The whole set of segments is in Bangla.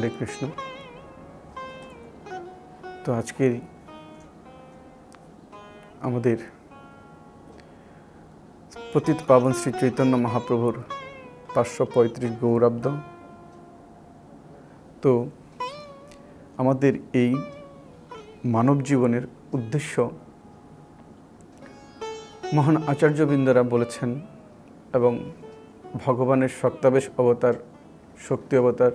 হরে কৃষ্ণ। তো আজকে আমাদের পতিত পাবন শ্রী চৈতন্য মহাপ্রভুর 535 গৌরাব্দ। তো আমাদের এই মানব জীবনের উদ্দেশ্য মহান আচার্যবৃন্দরা বলেছেন এবং ভগবানের শক্তাবেশ অবতার, শক্তি অবতার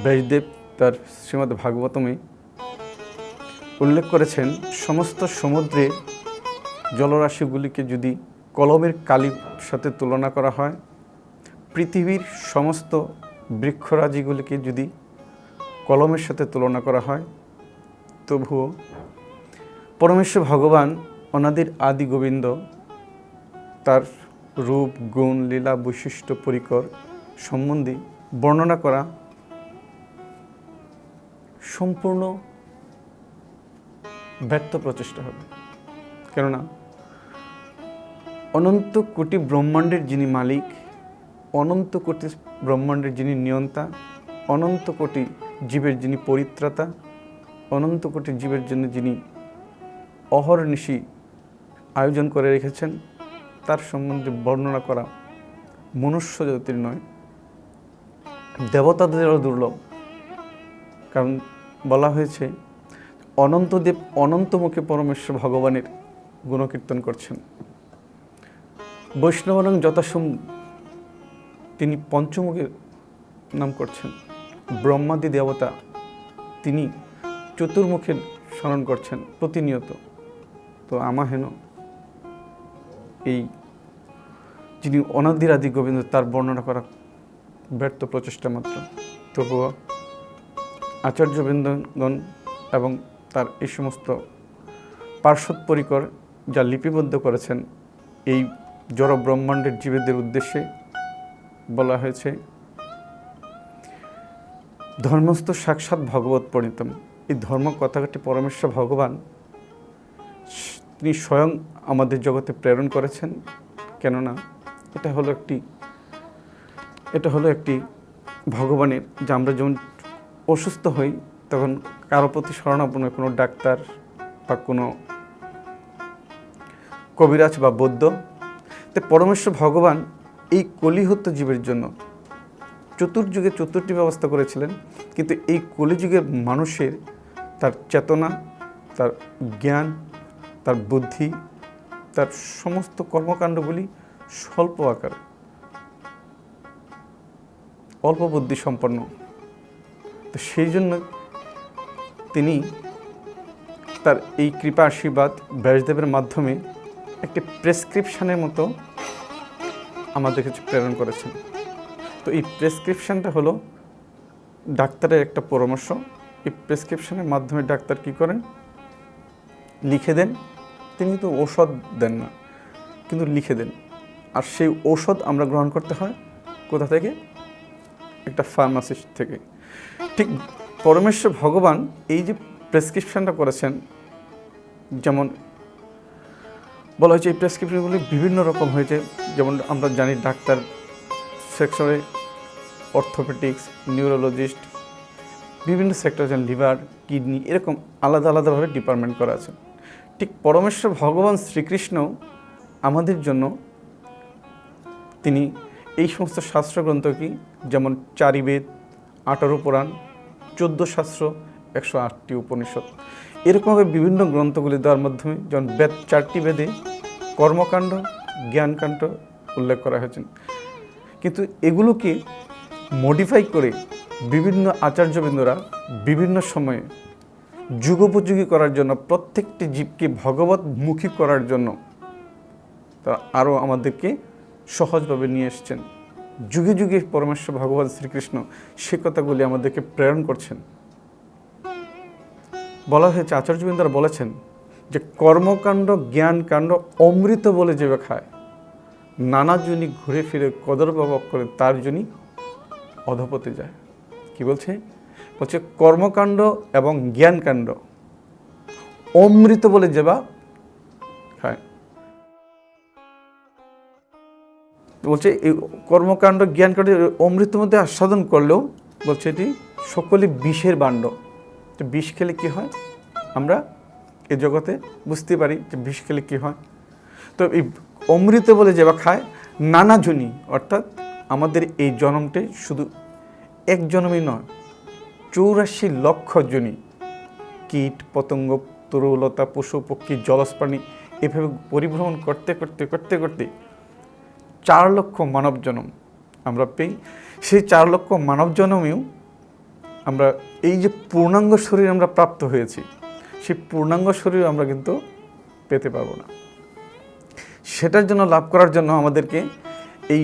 ব্যাসদেব তার শ্রীমদ্ ভাগবতমে উল্লেখ করেছেন, সমস্ত সমুদ্রের জলরাশিগুলিকে যদি কলমের কালির সাথে তুলনা করা হয়, পৃথিবীর সমস্ত বৃক্ষরাজিগুলিকে যদি কলমের সাথে তুলনা করা হয়, তবুও পরমেশ্বর ভগবান অনাদির আদি গোবিন্দ তার রূপ, গুণ, লীলা, বৈশিষ্ট্য, পরিকর সম্বন্ধে বর্ণনা করা সম্পূর্ণ ব্যর্থ প্রচেষ্টা হবে। কেননা অনন্ত কোটি ব্রহ্মাণ্ডের যিনি মালিক, অনন্ত কোটি ব্রহ্মাণ্ডের যিনি নিয়ন্তা, অনন্ত কোটি জীবের যিনি পরিত্রাতা, অনন্ত কোটি জীবের জন্য যিনি অহর্নিশি আয়োজন করে রেখেছেন, তার সম্বন্ধে বর্ণনা করা মনুষ্য জাতির নয়, দেবতাদেরও দুর্লভ। কারণ বলা হয়েছে অনন্তদেব অনন্তমুখে পরমেশ্বর ভগবানের গুণকীর্তন করছেন। বৈষ্ণবরং যথাসম তিনি পঞ্চমুখে নাম করছেন। ব্রহ্মাদি দেবতা তিনি চতুর্মুখে স্মরণ করছেন প্রতিনিয়ত। তো আমাহেন এই যিনি অনাদির আদি গোবিন্দ তার বর্ণনা করা ব্যর্থ প্রচেষ্টা মাত্র। তবুও আচার্যবৃন্দগণ এবং তার এই সমস্ত পার্শ্বদ পরিকর যা লিপিবদ্ধ করেছেন, এই জড় ব্রহ্মাণ্ডের জীবেদের উদ্দেশ্যে বলা হয়েছে, ধর্মস্থ সাক্ষাৎ ভগবত পরিণতম। এই ধর্ম কথাটি পরমেশ্বর ভগবান তিনি স্বয়ং আমাদের জগতে প্রেরণ করেছেন। কেননা এটা হলো একটি ভগবানের, যে আমরা যেমন অসুস্থ হই তখন কারো প্রতি শরণাপন্ন কোনো ডাক্তার বা কোনো কবিরাজ বা বৈদ্য, তো পরমেশ্বর ভগবান এই কলিহত জীবের জন্য চতুর্যুগে চতুর্থী ব্যবস্থা করেছিলেন। কিন্তু এই কলিযুগের মানুষের তার চেতনা, তার জ্ঞান, তার বুদ্ধি, তার সমস্ত কর্মকাণ্ডগুলি স্বল্প আকার, অল্প বুদ্ধি সম্পন্ন। তো সেই জন্য তিনি তার এই কৃপা আশীর্বাদ ব্যাসদেবের মাধ্যমে একটি প্রেসক্রিপশানের মতো আমাদের কাছে প্রেরণ করেছেন। তো এই প্রেসক্রিপশানটা হলো ডাক্তারের একটা পরামর্শ। এই প্রেসক্রিপশানের মাধ্যমে ডাক্তার কী করেন, লিখে দেন। তিনি তো ঔষধ দেন না, কিন্তু লিখে দেন। আর সেই ঔষধ আমরা গ্রহণ করতে হয় কোথা থেকে? একটা ফার্মাসিস্ট থেকে। ঠিক পরমেশ্বর ভগবান এই যে প্রেসক্রিপশানটা করেছেন, যেমন বলা হয়েছে এই প্রেসক্রিপশনগুলি বিভিন্ন রকম হয়েছে। যেমন আমরা জানি ডাক্তার সেক্টরে অর্থোপেডিক্স, নিউরোলজিস্ট, বিভিন্ন সেক্টর যেমন লিভার, কিডনি, এরকম আলাদা আলাদাভাবে ডিপার্টমেন্ট করা আছে। ঠিক পরমেশ্বর ভগবান শ্রীকৃষ্ণ আমাদের জন্য তিনি এই সমস্ত শাস্ত্রগ্রন্থ কি, যেমন 4 বেদ, 18 পুরাণ, 14 শাস্ত্র, 108টি উপনিষদ, এরকমভাবে বিভিন্ন গ্রন্থগুলি দেওয়ার মাধ্যমে, যেমন বেদ 4টি বেদে কর্মকাণ্ড, জ্ঞানকাণ্ড উল্লেখ করা হয়েছে। কিন্তু এগুলোকে মডিফাই করে বিভিন্ন আচার্যবৃন্দরা বিভিন্ন সময়ে যুগোপযোগী করার জন্য, প্রত্যেকটি জীবকে ভগবতমুখী করার জন্য তারা আরও আমাদেরকে সহজভাবে নিয়ে এসছেন। যুগে যুগে পরমেশ্বর ভগবান শ্রীকৃষ্ণ সে কথাগুলি আমাদেরকে প্রেরণ করছেন। বলা হয়েছে, আচার্যবৃন্দরা বলেছেন যে কর্মকাণ্ড, জ্ঞানকাণ্ড অমৃত বলে যে খায়, নানা জনই ঘুরে ফিরে কদর্পভোগ করে তার জনই অধপতে যায়। কি বলছে? বলছে কর্মকাণ্ড এবং জ্ঞানকাণ্ড অমৃত বলে যে খায়। বলছে এই কর্মকাণ্ড জ্ঞানকাণ্ড অমৃতের মধ্যে আস্বাদন করলেও বলছে এটি সকলে বিষের বাণ্ড। তো বিষ খেলে কী হয় আমরা এ জগতে বুঝতে পারি যে বিষ খেলে কী হয়। তো এই অমৃত বলে যে বা খায় নানা জনই, অর্থাৎ আমাদের এই জন্মটাই শুধু এক জন্মই নয়, 84 লক্ষ জনই, কীট পতঙ্গ তরুলতা পশু পক্ষী জলজ প্রাণী এভাবে পরিভ্রমণ করতে করতে করতে করতে 4 লক্ষ মানব জন্ম আমরা পেই। সেই 4 লক্ষ মানব জন্মেও আমরা এই যে পূর্ণাঙ্গ শরীর আমরা প্রাপ্ত হয়েছি, সেই পূর্ণাঙ্গ শরীর আমরা কিন্তু পেতে পারবো না। সেটার জন্য লাভ করার জন্য আমাদেরকে এই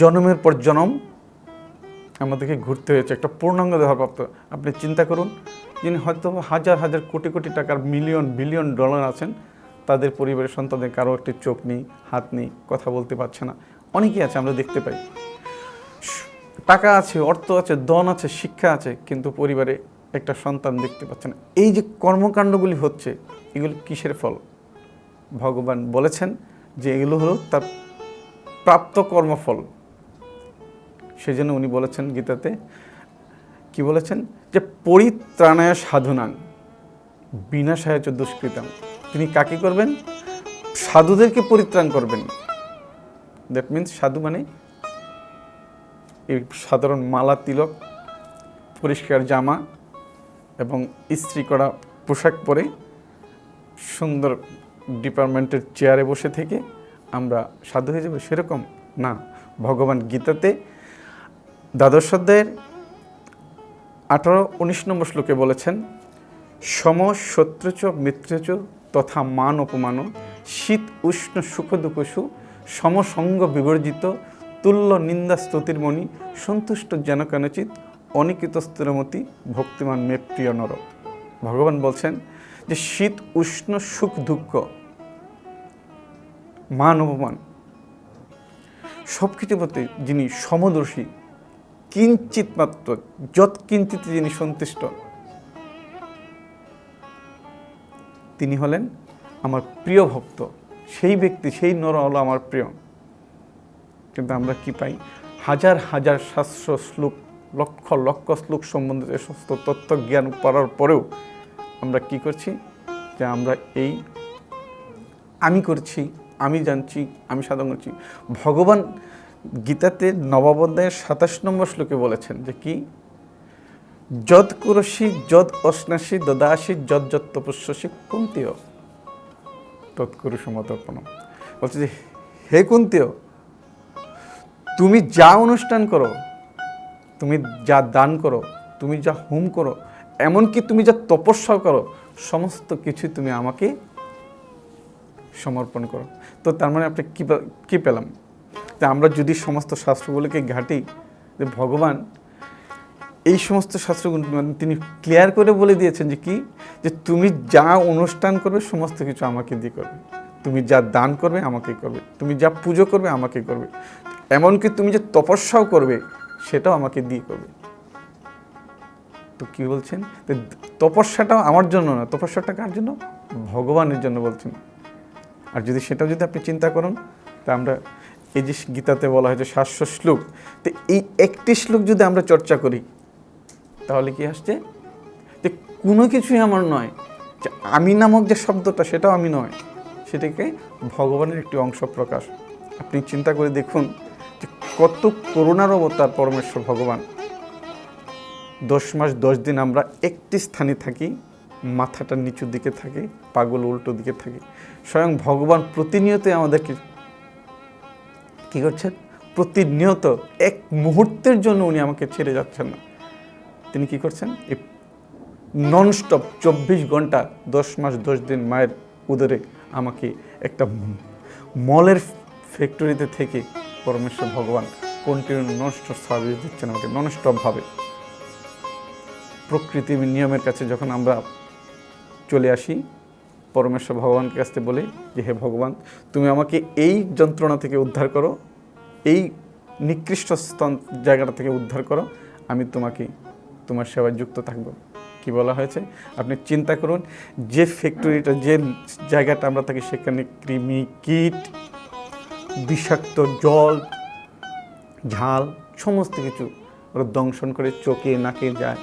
জন্মের পর জন্ম আমাদেরকে ঘুরতে হয়েছে একটা পূর্ণাঙ্গ দেহ প্রাপ্ত। আপনি চিন্তা করুন, যিনি হয়তো হাজার হাজার কোটি কোটি টাকার মিলিয়ন বিলিয়ন ডলার আছেন, তাদের পরিবারের সন্তানদের কারো একটি চোখ নেই, হাত নেই, কথা বলতে পারছে না। অনেকেই আছে, আমরা দেখতে পাই। টাকা আছে, অর্থ আছে, ধন আছে, শিক্ষা আছে, কিন্তু পরিবারে একটা সন্তান দেখতে পাচ্ছে না। এই যে কর্মকাণ্ডগুলি হচ্ছে, এগুলি কিসের ফল? ভগবান বলেছেন যে এগুলো হলো তার প্রাপ্ত কর্মফল। সেজন্য উনি বলেছেন গীতাতে, কি বলেছেন? যে পরিত্রাণায় সাধুনাং বিনাশায় চ দুষ্কৃতাম। তিনি কাকে করবেন? সাধুদেরকে পরিত্রাণ করবেন। দ্যাট মিনস সাধু মানে এই সাধারণ মালা তিলক, পরিষ্কার জামা এবং ইস্ত্রি করা পোশাক পরে সুন্দর ডিপার্টমেন্টের চেয়ারে বসে থেকে আমরা সাধু হয়ে যাব, সেরকম না। ভগবান গীতাতে দ্বাদশ অধ্যায়ের 18-19 নম্বর শ্লোকে বলেছেন, সম শত্রুচ মিত্রচ তথা মান অপমান শীত উষ্ণ সুখ দুঃখসু সমসঙ্গ বিবর্জিত তুল্য নিন্দা স্তুতির্মণি সন্তুষ্ট যেন কেনচিত অনিকিত স্থিরমতি ভক্তিমান মে প্রিয় নর। ভগবান বলছেন যে শীত উষ্ণ সুখ দুঃখ মান অপমান সব কিছুর প্রতি যিনি সমদর্শী, কিঞ্চিত মাত্র যৎ কিঞ্চিত যিনি সন্তুষ্ট, তিনি হলেন আমার প্রিয় ভক্ত। সেই ব্যক্তি, সেই নর হলো আমার প্রিয়। কিন্তু আমরা কি পাই? হাজার হাজার শাস্ত্র শ্লোক, লক্ষ লক্ষ শ্লোক সম্বন্ধে সমস্ত তত্ত্ব জ্ঞান করার পরেও আমরা কি করছি? যে আমরা এই আমি করছি, আমি জানছি, আমি সাধন করছি। ভগবান গীতাতে নবম অধ্যায়ের 27 নম্বর শ্লোকে বলেছেন যে কি? যদ কুরসি যদ অশ্নাসি দদাসি যদ যত তপস্যসি কুন্তীয় তৎকুরুষ মতর্পণ। বলছে যে হে কুন্তীয়, তুমি যা অনুষ্ঠান করো, তুমি যা দান করো, তুমি যা হোম করো, এমনকি তুমি যা তপস্যা করো, সমস্ত কিছু তুমি আমাকে সমর্পণ করো। তো তার মানে আপনি কী পেলাম? যে আমরা যদি সমস্ত শাস্ত্রগুলোকে ঘাঁটি, যে ভগবান এই সমস্ত শাস্ত্রগুলো তিনি ক্লিয়ার করে বলে দিয়েছেন যে কি? যে তুমি যা অনুষ্ঠান করবে সমস্ত কিছু আমাকে দিয়ে করবে, তুমি যা দান করবে আমাকে করবে, তুমি যা পুজো করবে আমাকে করবে, এমনকি তুমি যে তপস্যাও করবে সেটাও আমাকে দিয়ে করবে। তো কি বলছেন? তপস্যাটাও আমার জন্য না, তপস্যাটা কার জন্য? ভগবানের জন্য বলছেন। আর যদি সেটাও যদি আপনি চিন্তা করুন, তা আমরা এই যে গীতাতে বলা হয়েছে 700 শ্লোক, তো এই একটি শ্লোক যদি আমরা চর্চা করি, তাহলে কি আসছে? যে কোনো কিছুই আমার নয়, যে আমি নামক যে শব্দটা সেটাও আমি নয়, সেটাকে ভগবানের একটি অংশ প্রকাশ। আপনি চিন্তা করে দেখুন যে কত করুণার অবতার পরমেশ্বর ভগবান। 10 মাস 10 দিন আমরা একটি স্থানে থাকি, মাথাটা নিচুর দিকে থাকে, পাগুলো উল্টো দিকে থাকে। স্বয়ং ভগবান প্রতিনিয়ত আমাদেরকে কী করছেন? প্রতিনিয়ত এক মুহূর্তের জন্য উনি আমাকে ছেড়ে যাচ্ছেন না। তিনি কি করছেন? এই ননস্টপ 24 ঘন্টা 10 মাস 10 দিন মায়ের উদরে আমাকে একটা মলের ফ্যাক্টরিতে থেকে পরমেশ্বর ভগবান কন্টিনিউ ননস্টপ সার্ভিস দিচ্ছেন আমাকে, ননস্টপভাবে। প্রকৃতির নিয়মের কাছে যখন আমরা চলে আসি, পরমেশ্বর ভগবানকে কাছে বলি যে হে ভগবান, তুমি আমাকে এই যন্ত্রণা থেকে উদ্ধার করো, এই নিকৃষ্ট স্তন জায়গাটা থেকে উদ্ধার করো, আমি তোমার সেবায় যুক্ত থাকব। কি বলা হয়েছে? আপনি চিন্তা করুন, যে ফ্যাক্টরিটা, যে জায়গাটা আমরা থাকি, সেখানে কৃমি, কীট, বিষাক্ত জল, ঝাল, সমস্ত কিছু ওরা দংশন করে চোখে নাকে যায়।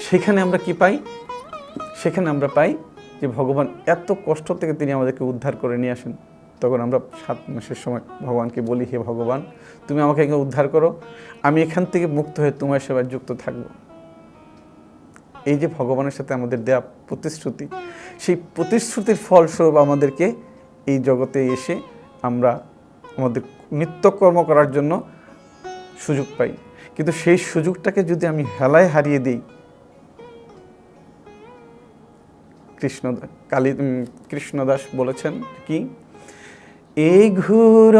সেখানে আমরা কি পাই? সেখানে আমরা পাই যে ভগবান এত কষ্ট থেকে তিনি আমাদেরকে উদ্ধার করে নিয়ে আসেন। তখন আমরা 7 মাসের সময় ভগবানকে বলি, হে ভগবান, তুমি আমাকে উদ্ধার করো, আমি এখান থেকে মুক্ত হয়ে তোমার সেবায় যুক্ত থাকব। এই যে ভগবানের সাথে আমাদের দেয়া প্রতিশ্রুতি, সেই প্রতিশ্রুতির ফলস্বরূপ আমাদেরকে এই জগতে এসে আমরা আমাদের নিত্যকর্ম করার জন্য সুযোগ পাই। কিন্তু সেই সুযোগটাকে যদি আমি হেলায় হারিয়ে দিই, কৃষ্ণদাস বলেছেন কি, এই ঘোর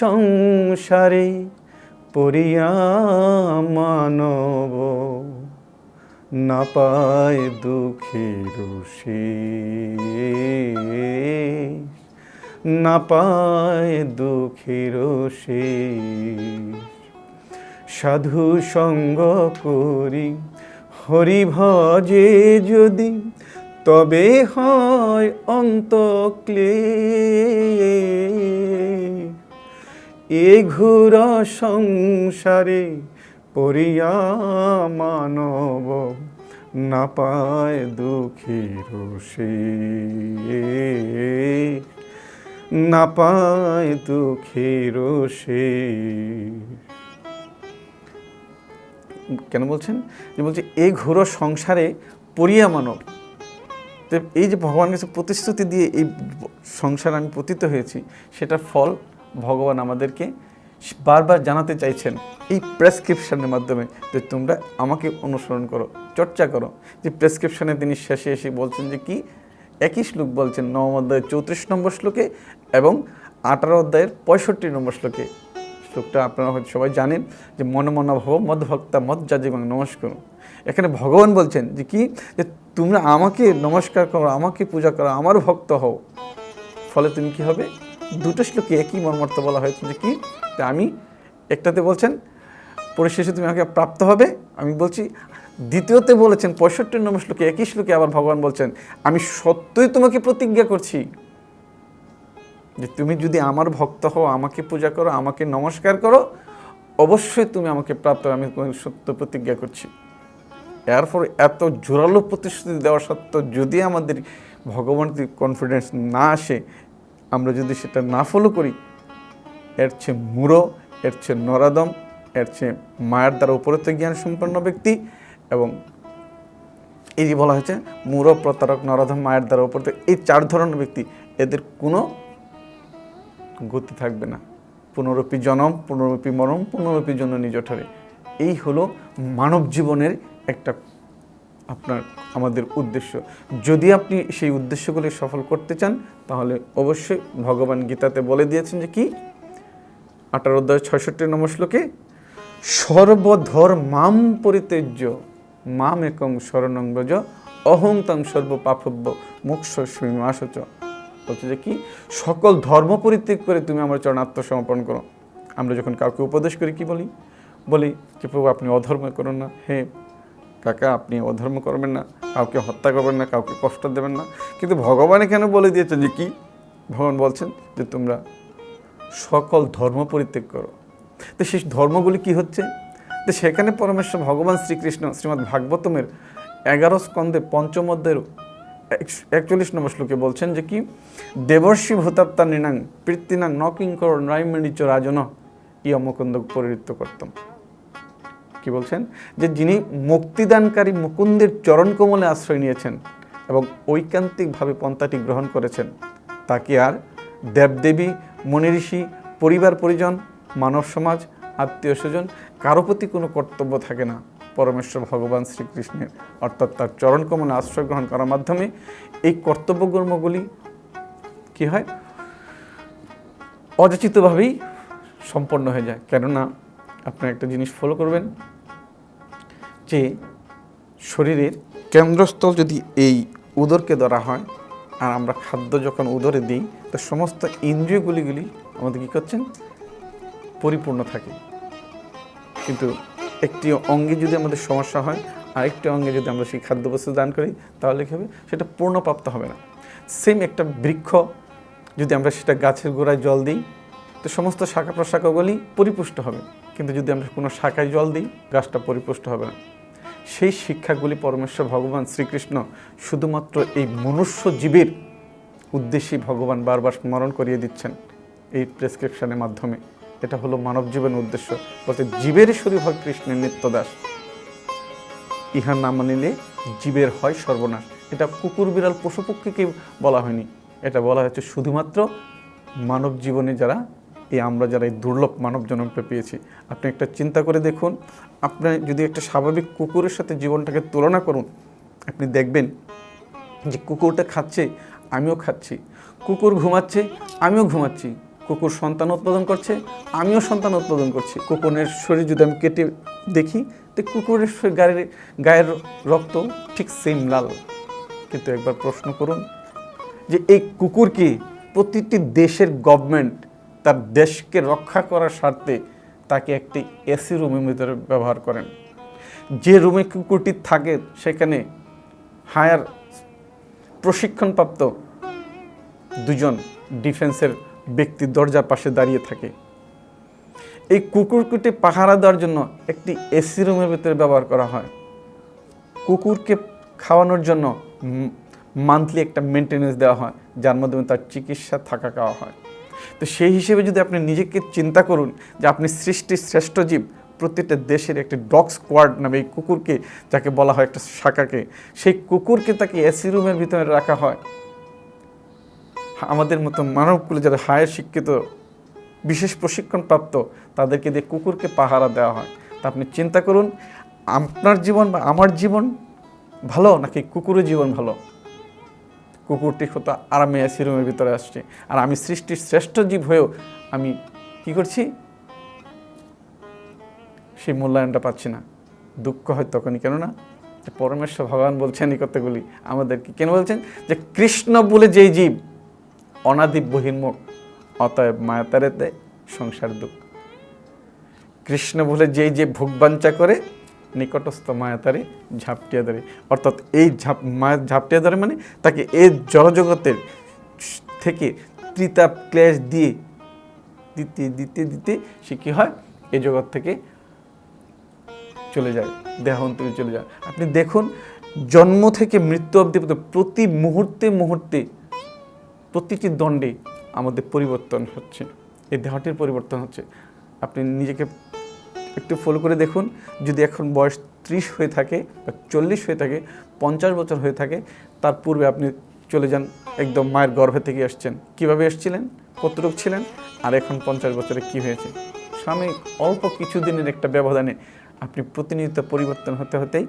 সংসারে পড়িয়া মানব না পায় দুঃখের শেষ, না পায় দুঃখের শেষ। সাধু সঙ্গ করি হরি ভজে যদি, তবে হয় অন্তক্লেশ। এ ঘোর সংসারে পড়িয়া মানব না পায় দুঃখের শেষ, না পায় দুঃখের শেষ। কেন বলছেন? যে বলছে এই ঘোর সংসারে পড়িয়া মানব। তো এই যে ভগবান কাছে প্রতিশ্রুতি দিয়ে এই সংসারে আমি পতিত হয়েছি, সেটার ফল ভগবান আমাদেরকে বারবার জানাতে চাইছেন এই প্রেসক্রিপশনের মাধ্যমে, যে তোমরা আমাকে অনুসরণ করো, চর্চা করো। যে প্রেসক্রিপশনে তিনি শেষে এসে বলছেন যে কি, একই শ্লোক বলছেন 9 অধ্যায়ের 34 নম্বর শ্লোকে এবং 18 অধ্যায়ের 65 নম্বর শ্লোকে। শ্লোকটা আপনারা হয়তো সবাই জানেন, যে মন মন ভব মদ ভক্তা মদ যাজিবাং নমস্কার। এখানে ভগবান বলছেন যে কি, যে তোমরা আমাকে নমস্কার করো, আমাকে পূজা করো, আমার ভক্ত হও। ফলে তুমি কি হবে? দুটো শ্লোকে একই মর্মার্থ বলা হয়েছে যে কি, আমি একটাতে বলছেন পরিশেষে তুমি আমাকে প্রাপ্ত হবে, আমি বলছি। দ্বিতীয়তে বলেছেন 65 নম্বর শ্লোকে, একই শ্লোকে আবার ভগবান বলছেন আমি সত্যই তোমাকে প্রতিজ্ঞা করছি যে তুমি যদি আমার ভক্ত হও, আমাকে পূজা করো, আমাকে নমস্কার করো, অবশ্যই তুমি আমাকে প্রাপ্ত হবে, আমি তোমাকে সত্য প্রতিজ্ঞা করছি। এরপর এত জোরালো প্রতিশ্রুতি দেওয়া সত্ত্বেও যদি আমাদের ভগবানের কনফিডেন্স না আসে, আমরা যদি সেটা না ফলো করি, এর চেয়ে মূঢ়, এর চেয়ে নরাদম, এর চেয়ে মায়ের দ্বারা উপরত জ্ঞান সম্পন্ন ব্যক্তি, এবং এই যে বলা হয়েছে মূঢ়, প্রতারক, নরাধম, মায়ের দ্বারা উপরত, এই 4 ধরনের ব্যক্তি, এদের কোনো গতি থাকবে না। পুনরপি জনম, পুনরপি মরম, পুনরপি জননী জঠরে। এই হলো মানব জীবনের একটা আমাদের উদ্দেশ্য। যদি আপনি সেই উদ্দেশ্যগুলি সফল করতে চান, তাহলে অবশ্যই ভগবান গীতাতে বলে দিয়েছেন যে কি, 18 অধ্যায় 66 নম্বর শ্লোকে, সর্বধর্মাম পরিত্যজ্য মাম একং শরণং ব্রজ অহং তং সর্ব পাপভ্য মোক্ষস্মি মাসচ। বলছে যে কি, সকল ধর্ম পরিত্যাগ করে তুমি আমার চরণে আত্মসমর্পণ করো। আমরা যখন কাউকে উপদেশ করি কি বলি যে প্রভু আপনি অধর্ম করুন না, হে কাকা আপনি অধর্ম করবেন না, কাউকে হত্যা করবেন না, কাউকে কষ্ট দেবেন না। কিন্তু ভগবান এখানে বলে দিয়েছেন যে কি, ভগবান বলছেন যে তোমরা সকল ধর্ম পরিত্যাগ করো। তো সেই ধর্মগুলি কি হচ্ছে? তো সেখানে পরমেশ্বর ভগবান শ্রীকৃষ্ণ শ্রীমদ্ ভাগবতমের 11 স্কন্ধে 5ম অধ্যায়ের 41 নম্বর শ্লোকে বলছেন যে কি, দেবর্ষি ভূতাপ্তা নৃণাং পৃত্তিনাং নকিঙ্কর নৈমিণিচ রাজন ইয়মুকুন্দ পরিবৃত্ত করতম। কি বলছেন? যে যিনি মুক্তিদানকারী মুকুন্দের চরণ কমলে আশ্রয় নিয়েছেন এবং ঐকান্তিকভাবে পন্থাটি গ্রহণ করেছেন, তাকে আর দেবদেবী, মুনি ঋষি, পরিবার পরিজন, মানব সমাজ, আত্মীয় স্বজন কারো প্রতি কোনো কর্তব্য থাকে না। পরমেশ্বর ভগবান শ্রীকৃষ্ণের অর্থাৎ তার চরণ কমলে আশ্রয় গ্রহণ করার মাধ্যমে এই কর্তব্যকর্মগুলি কি হয়? অযাচিতভাবেই সম্পন্ন হয়ে যায়। কেননা আপনার একটা জিনিস ফলো করবেন, যে শরীরের কেন্দ্রস্থল যদি এই উদরকে ধরা হয়, আর আমরা খাদ্য যখন উদরে দিই, তো সমস্ত ইন্দ্রিয়গুলিগুলি আমাদের কী করছেন? পরিপূর্ণ থাকে। কিন্তু একটি অঙ্গে যদি আমাদের সমস্যা হয়, আরেকটি অঙ্গে যদি আমরা সেই খাদ্যবস্তু দান করি, তাহলে কী হবে? সেটা পূর্ণপ্রাপ্ত হবে না। সেম একটা বৃক্ষ যদি আমরা সেটা গাছের গোড়ায় জল দিই, তো সমস্ত শাখা প্রশাখাগুলি পরিপুষ্ট হবে। কিন্তু যদি আমরা কোনো শাখায় জল দিই গাছটা পরিপুষ্ট হবে না। সেই শিক্ষাগুলি পরমেশ্বর ভগবান শ্রীকৃষ্ণ শুধুমাত্র এই মনুষ্য জীবের উদ্দেশ্যেই ভগবান বারবার স্মরণ করিয়ে দিচ্ছেন এই প্রেসক্রিপশনের মাধ্যমে। এটা হলো মানব জীবনের উদ্দেশ্য, বলতে জীবের শরীর হয় কৃষ্ণের নিত্যদাস, ইহা না মানিলে জীবের হয় সর্বনাশ। এটা কুকুর বিড়াল পশু পক্ষীকে বলা হয়নি, এটা বলা হয়েছে শুধুমাত্র মানব জীবনে যারা আমরা যারা এই দুর্লভ মানব জন্মকে পেয়েছি। আপনি একটা চিন্তা করে দেখুন, আপনি যদি একটা স্বাভাবিক কুকুরের সাথে জীবনটাকে তুলনা করুন, আপনি দেখবেন যে কুকুরটা খাচ্ছে, আমিও খাচ্ছি, কুকুর ঘুমাচ্ছে, আমিও ঘুমাচ্ছি, কুকুর সন্তান উৎপাদন করছে, আমিও সন্তান উৎপাদন করছি। কুকুরের শরীর যদি আমি কেটে দেখি তো কুকুরের গায়ের রক্ত ঠিক সেম লাল। কিন্তু একবার প্রশ্ন করুন যে এই কুকুরকে প্রতিটি দেশের গভর্নমেন্ট তার দেশকে রক্ষা করার স্বার্থে তাকে একটি এসি রুমের ভিতরে ব্যবহার করেন। যে রুমে কুকুরটি থাকে সেখানে হায়ার প্রশিক্ষণপ্রাপ্ত দুজন ডিফেন্সের ব্যক্তি দরজার পাশে দাঁড়িয়ে থাকে। এই কুকুরকে পাহারা দেওয়ার জন্য একটি এসি রুমের ভিতরে ব্যবহার করা হয়। কুকুরকে খাওয়ানোর জন্য মান্থলি একটা মেনটেন্যান্স দেওয়া হয়, যার মাধ্যমে তার চিকিৎসা থাকা খাওয়া হয়। তো সেই হিসেবে যদি আপনি নিজেকে চিন্তা করুন যে আপনি সৃষ্টির শ্রেষ্ঠ জীব, প্রত্যেকটা দেশের একটি ডগ স্কোয়াড নামে এই কুকুরকে, যাকে বলা হয় একটা শাখাকে, সেই কুকুরকে তাকে এসি রুমের ভিতরে রাখা হয়। আমাদের মতো মানবকুলে যারা হায়ার শিক্ষিত, বিশেষ প্রশিক্ষণপ্রাপ্ত, তাদেরকে দিয়ে কুকুরকে পাহারা দেওয়া হয়। তা আপনি চিন্তা করুন, আপনার জীবন বা আমার জীবন ভালো নাকি কুকুরের জীবন ভালো? কুকুরটি কত আরামে এসি রুমের ভিতরে আসছে, আর আমি সৃষ্টির শ্রেষ্ঠ জীব হয়েও আমি কি করছি? সেই মূল্যায়নটা পাচ্ছি না। দুঃখ হয় তখনই, কেননা পরমেশ্বর ভগবান বলছেন এই কথাগুলি আমাদেরকে। কেন বলছেন? যে কৃষ্ণ বলে যেই জীব অনাদি বহির্মুখ, অতএব মায়াতারেতে সংসার দুঃখ। কৃষ্ণ বলে যেই যে ভোগবাঞ্ছা করে, নিকটস্থ মায়াতারে ঝাপটিয়া ধরে। অর্থাৎ এই মায়া ঝাপটিয়া ধরে মানে তাকে এই জড়জগতের থেকে ত্রিতাপ ক্লেশ দিয়ে দিতে দিতে দিতে সে কী হয়? এই জগৎ থেকে চলে যায়, দেহান্তরে চলে যায়। আপনি দেখুন, জন্ম থেকে মৃত্যু অবধি প্রতি মুহূর্তে মুহূর্তে, প্রতিটি দণ্ডে আমাদের পরিবর্তন হচ্ছে, এই দেহটির পরিবর্তন হচ্ছে। আপনি নিজেকে একটু ফলো করে দেখুন, যদি এখন বয়স 30 হয়ে থাকে বা 40 হয়ে থাকে, 50 বছর হয়ে থাকে, তার পূর্বে আপনি চলে যান, একদম মায়ের গর্ভে থেকে আসছেন, কিভাবে এসেছিলেন, কতটুকু ছিলেন, আর এখন 50 বছরে কি হয়েছে। স্বামী অল্প কিছু দিনের একটা ব্যবধানে আপনি প্রতিনিয়ত পরিবর্তন হতে হতেই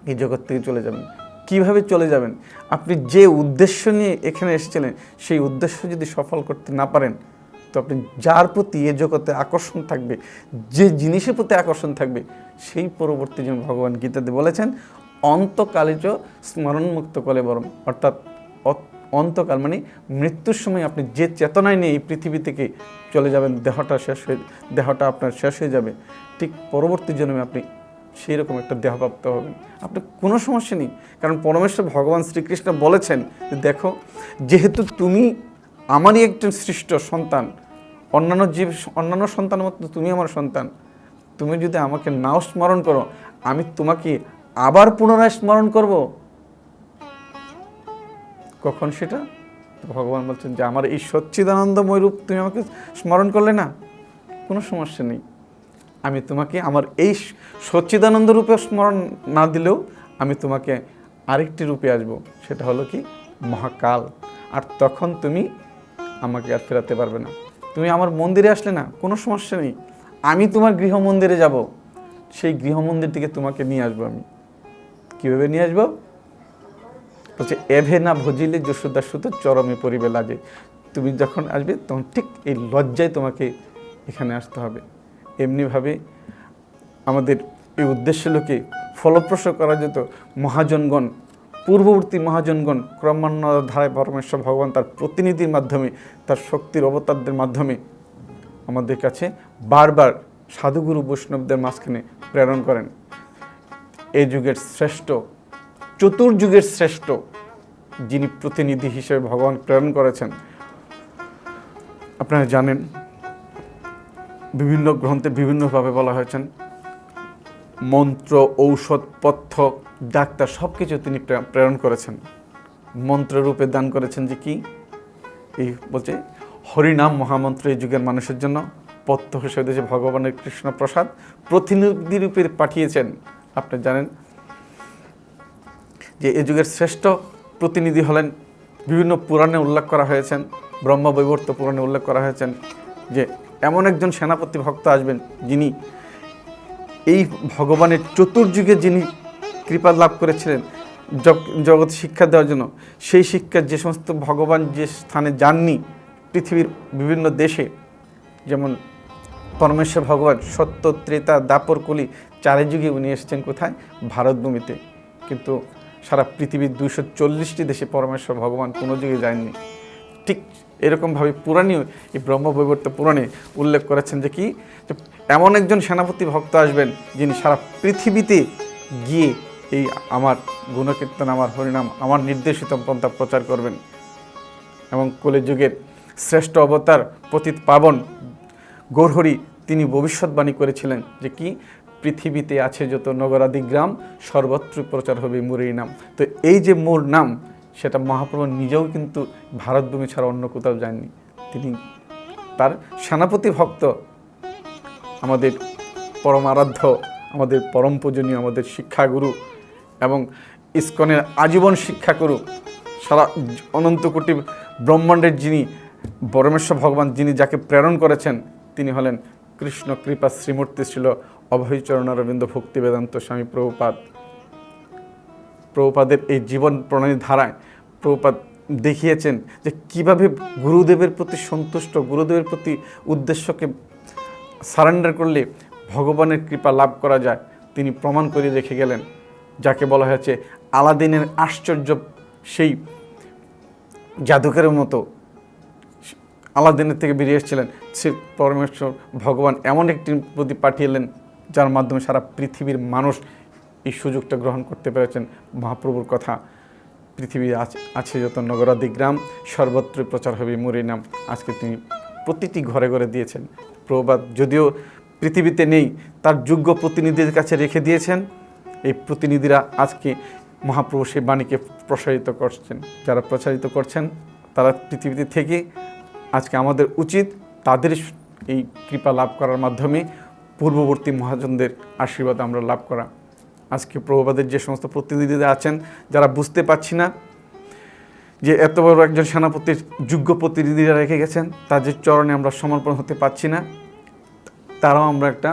এই জগৎ থেকে চলে যাবেন। কিভাবে চলে যাবেন? আপনি যে উদ্দেশ্য নিয়ে এখানে এসেছিলেন, সেই উদ্দেশ্য যদি সফল করতে না পারেন, তো আপনি যার প্রতি এ জগতে আকর্ষণ থাকবে, যে জিনিসের প্রতি আকর্ষণ থাকবে, সেই পরবর্তী যেমন ভগবান গীতাতে বলেছেন, অন্তকালিচ স্মরণমুক্ত কলেবরম। অর্থাৎ অন্তকাল মানে মৃত্যুর সময় আপনি যে চেতনায় নিয়ে এই পৃথিবী থেকে চলে যাবেন, দেহটা আপনার শেষ হয়ে যাবে, ঠিক পরবর্তী জন্মে আপনি সেই রকম একটা দেহপ্রাপ্ত হবেন। আপনার কোনো সমস্যা নেই, কারণ পরমেশ্বর ভগবান শ্রীকৃষ্ণ বলেছেন যে দেখো, যেহেতু তুমি আমারই একজন সৃষ্ট সন্তান, অন্যান্য সন্তানের মতো তুমি আমার সন্তান, তুমি যদি আমাকে নাও স্মরণ করো, আমি তোমাকে আবার পুনরায় স্মরণ করব। কখন সেটা? ভগবান বলছেন যে আমার এই সচ্চিদানন্দময় রূপ তুমি আমাকে স্মরণ করলে না, কোনো সমস্যা নেই, আমি তোমাকে আমার এই সচ্চিদানন্দ রূপে স্মরণ না দিলেও আমি তোমাকে আরেকটি রূপে আসব, সেটা হলো কি? মহাকাল। আর তখন তুমি আমাকে আর ফেরাতে পারবে না। তুমি আমার মন্দিরে আসলে না, কোনো সমস্যা নেই, আমি তোমার গৃহ মন্দিরে যাব, সেই গৃহ মন্দির থেকে তোমাকে নিয়ে আসবো। আমি কীভাবে নিয়ে আসবো? বলছে এভে না ভজিলে যশোদা সুত চরমে পরিবে লাজে। তুমি যখন আসবে তখন ঠিক এই লজ্জায় তোমাকে এখানে আসতে হবে। এমনিভাবে আমাদের এই উদ্দেশ্যগুলোকে ফলপ্রসূ করা যেত। মহাজনগণ, পূর্ববর্তী মহাজনগণ ক্রমান্বয় ধারায় পরমেশ্বর ভগবান তার প্রতিনিধির মাধ্যমে, তার শক্তির অবতারদের মাধ্যমে আমাদের কাছে বারবার সাধুগুরু বৈষ্ণবদের মাঝখানে প্রেরণ করেন। এই যুগের শ্রেষ্ঠ, চতুর্যুগের শ্রেষ্ঠ যিনি প্রতিনিধি হিসেবে ভগবান প্রেরণ করেছেন, আপনারা জানেন বিভিন্ন গ্রন্থে বিভিন্নভাবে বলা হয়েছেন। মন্ত্র, ঔষধ, পথ্য, ডাক্তার সব কিছু তিনি প্রেরণ করেছেন। মন্ত্ররূপে দান করেছেন যে কি, এই বলছে হরিনাম মহামন্ত্র এই যুগের মানুষের জন্য, পথ্য হিসেবে যে ভগবানের কৃষ্ণ প্রসাদ প্রতিনিধি রূপে পাঠিয়েছেন। আপনি জানেন যে এই যুগের শ্রেষ্ঠ প্রতিনিধি হলেন, বিভিন্ন পুরাণে উল্লেখ করা হয়েছেন, ব্রহ্মবৈবর্ত পুরাণে উল্লেখ করা হয়েছেন যে এমন একজন সেনাপতি ভক্ত আসবেন যিনি এই ভগবানের চতুর্যুগে যিনি কৃপা লাভ করেছিলেন জগৎ শিক্ষা দেওয়ার জন্য, সেই শিক্ষা যে সমস্ত ভগবান যে স্থানে যাননি পৃথিবীর বিভিন্ন দেশে, যেমন পরমেশ্বর ভগবান সত্য, ত্রেতা, দাপর, কলি চারি যুগে উনি এসেছেন কোথায়? ভারতভূমিতে। কিন্তু সারা পৃথিবীর 240টি দেশে পরমেশ্বর ভগবান কোনো যুগে যায়নি। ঠিক এরকমভাবে পুরাণেও এই ব্রহ্মবৈবর্ত পুরাণে উল্লেখ করেছেন যে কি, এমন একজন সেনাপতি ভক্ত আসবেন যিনি সারা পৃথিবীতে গিয়ে এই আমার গুণকীর্তন, আমার হরিনাম, আমার নির্দেশিত পন্থা প্রচার করবেন। এবং কলিযুগের শ্রেষ্ঠ অবতার পতিত পাবন গৌরহরি তিনি ভবিষ্যৎবাণী করেছিলেন যে কি, পৃথিবীতে আছে যত নগরাদি গ্রাম, সর্বত্র প্রচার হবে মুরির নাম। তো এই যে মোর নাম, সেটা মহাপ্রভু নিজেও কিন্তু ভারতভূমি ছাড়া অন্য কোথাও যাননি। তিনি তার সেনাপতি ভক্ত, আমাদের পরম আরাধ্য, আমাদের পরম পূজনীয়, আমাদের শিক্ষাগুরু এবং ইস্কনের আজীবন শিক্ষাগুরু, সারা অনন্ত কোটি ব্রহ্মাণ্ডের যিনি পরমেশ্বর ভগবান, যিনি যাকে প্রেরণ করেছেন, তিনি হলেন কৃষ্ণ কৃপা শ্রীমূর্তি ছিল অভয়চরণ অরবিন্দ ভক্তি বেদান্ত স্বামী প্রভুপাদ। প্রভুপাদের এই জীবন প্রণালী ধারায় প্রভুপাদ দেখিয়েছেন যে কিভাবে গুরুদেবের প্রতি সন্তুষ্ট, গুরুদেবের প্রতি উদ্দেশ্যকে সারেন্ডার করলে ভগবানের কৃপা লাভ করা যায়। তিনি প্রমাণ করে রেখে গেলেন, যাকে বলা হয়েছে আলাদিনের আশ্চর্য সেই জাদুকরের মতো। আলাদিনের থেকে বেরিয়ে এসেছিলেন, সে পরমেশ্বর ভগবান এমন একটি প্রতি পাঠিয়েলেন যার মাধ্যমে সারা পৃথিবীর মানুষ এই সুযোগটা গ্রহণ করতে পেরেছেন। মহাপ্রভুর কথা, পৃথিবী আছে যত নগরাদি গ্রাম, সর্বত্র প্রচার হবে মুরির নাম, আজকে তিনি প্রতিটি ঘরে ঘরে দিয়েছেন। প্রভুপাদ যদিও পৃথিবীতে নেই, তার যোগ্য প্রতিনিধিদের কাছে রেখে দিয়েছেন। এই প্রতিনিধিরা আজকে মহাপ্রভু সেই বাণীকে প্রসারিত করছেন। যারা প্রচারিত করছেন তারা পৃথিবীতে থেকে আজকে আমাদের উচিত তাদের এই কৃপা লাভ করার মাধ্যমে পূর্ববর্তী মহাজনদের আশীর্বাদ আমরা লাভ করা। আজকে প্রভুপাদের যে সমস্ত প্রতিনিধিরা আছেন, যারা বুঝতে পারছি না যে এত বড় একজন সেনাপতির যোগ্য প্রতিনিধিরা রেখে গেছেন, তাদের চরণে আমরা সমর্পণ হতে পারছি না, তারাও আমরা একটা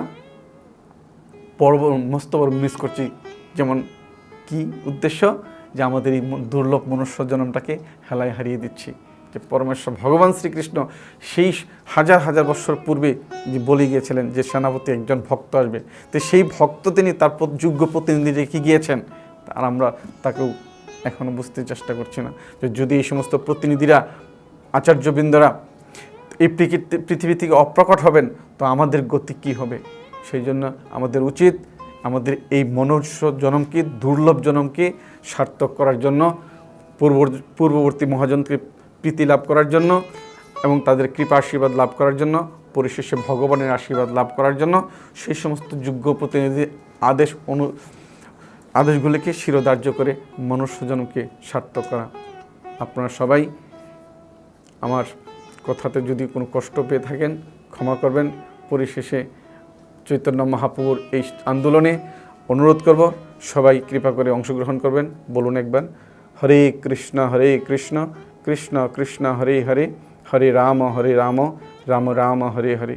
মস্ত বড় মিস করছি। যেমন কি উদ্দেশ্য, যে আমাদের এই দুর্লভ মনুষ্য জন্মটাকে হেলায় হারিয়ে দিচ্ছি। যে পরমেশ্বর ভগবান শ্রীকৃষ্ণ সেই হাজার হাজার বছর পূর্বে যে বলে গিয়েছিলেন যে সেনাপতি একজন ভক্ত আসবে, তো সেই ভক্ত তিনি তার যোগ্য প্রতিনিধি রেখে গিয়েছেন, আর আমরা তাকেও এখনও বুঝতে চেষ্টা করছি না। যে যদি এই সমস্ত প্রতিনিধিরা, আচার্যবৃন্দরা এই পৃথিবী থেকে অপ্রকট হবেন, তো আমাদের গতি কী হবে? সেই জন্য আমাদের উচিত আমাদের এই মনুষ্য জন্মকে, দুর্লভ জন্মকে সার্থক করার জন্য, পূর্ববর্তী মহাজনকে প্রীতি লাভ করার জন্য এবং তাদের কৃপা আশীর্বাদ লাভ করার জন্য, পরিশেষে ভগবানের আশীর্বাদ লাভ করার জন্য সেই সমস্ত যোগ্য প্রতিনিধি আদেশগুলিকে শিরোধার্য করে মনুষ্যজনকে সার্থক করা। আপনারা সবাই আমার কথাতে যদি কোনো কষ্ট পেয়ে থাকেন ক্ষমা করবেন। পরিশেষে চৈতন্য মহাপ্রভুর এই আন্দোলনে অনুরোধ করব, সবাই কৃপা করে অংশগ্রহণ করবেন। বলুন একবার, হরে কৃষ্ণ কৃষ্ণ কৃষ্ণ হরে হরে, হরে রাম রাম রাম হরে হরে।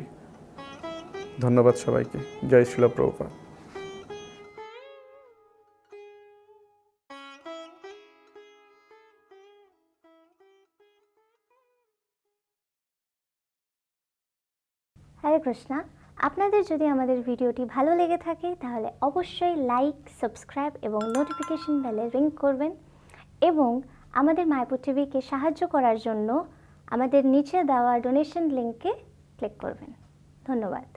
ধন্যবাদ সবাইকে। জয় শ্রীল প্রভুপাদ। হরে কৃষ্ণা। আপনাদের যদি আমাদের ভিডিওটি ভালো লেগে থাকে তাহলে অবশ্যই লাইক, সাবস্ক্রাইব এবং নোটিফিকেশন বেলে রিং করবেন এবং আমাদের মায়াপুর টিভিকে সাহায্য করার জন্য আমাদের নিচে দেওয়া ডোনেশন লিঙ্কে ক্লিক করবেন। ধন্যবাদ।